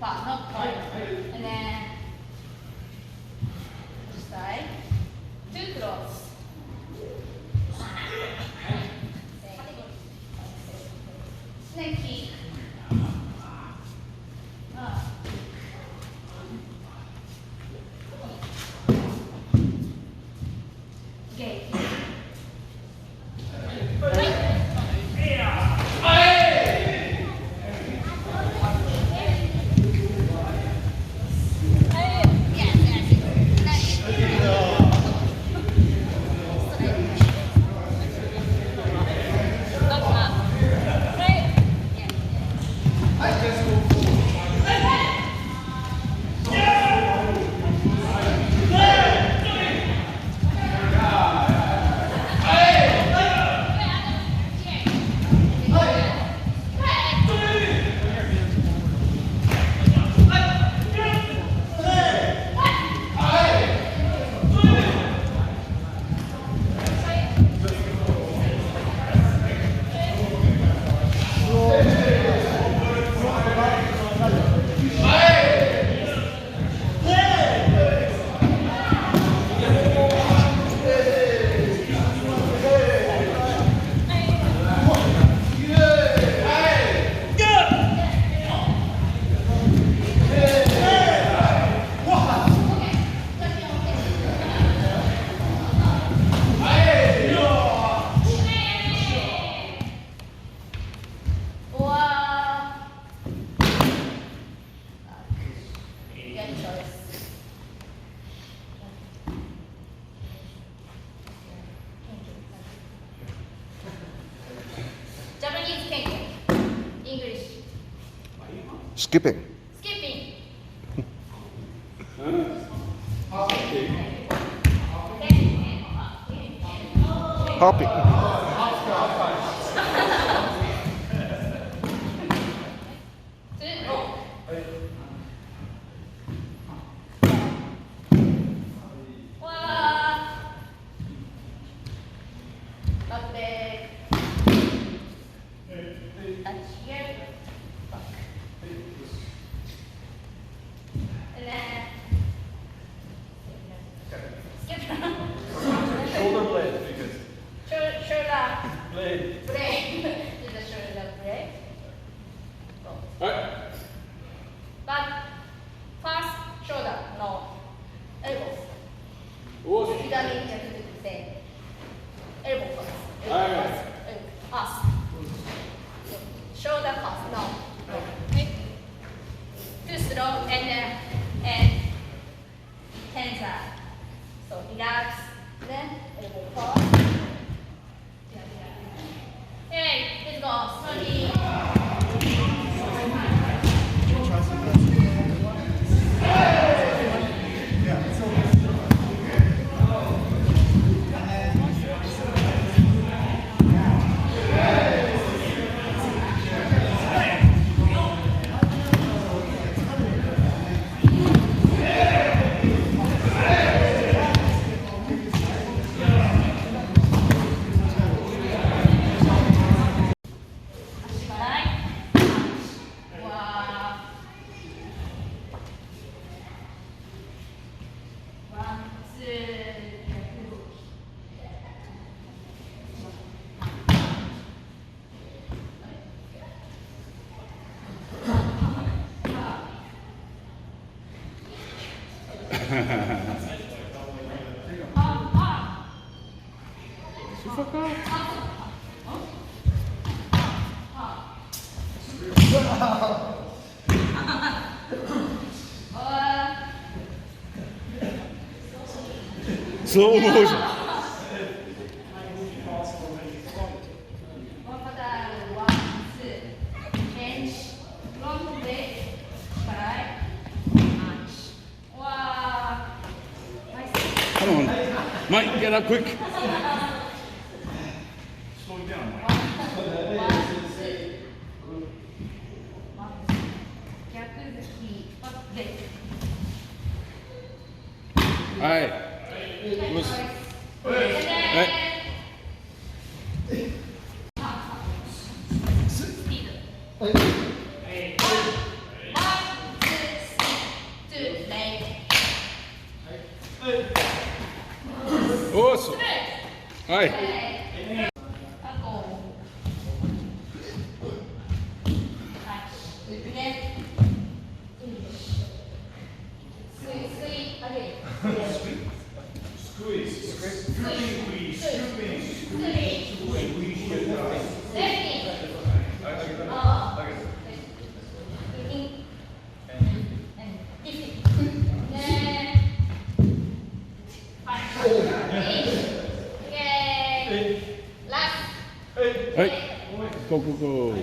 but not point. And then this side, too close. Snake kick. Okay. Japanese kenken. English. Skipping. Skipping. Hopping. Shoulder blade. Shoulder Blade. blade. Do the shoulder blade. Alright. But first shoulder, no. Elbows. Oh, You don't need to do the same. Elbow first. Elbow Alright. first. Us. Shoulder first, no. Okay. Too slow and hands up. So relax. Then elbow first. Okay, let's go. Slowly. Slow motion. Come on. Mike, get up quick. slow down, Mike. Alright. Loose. Right. 오스. 아이. 하고. 이렇게. 스윗 하게. Squeeze. 아이. 고고고.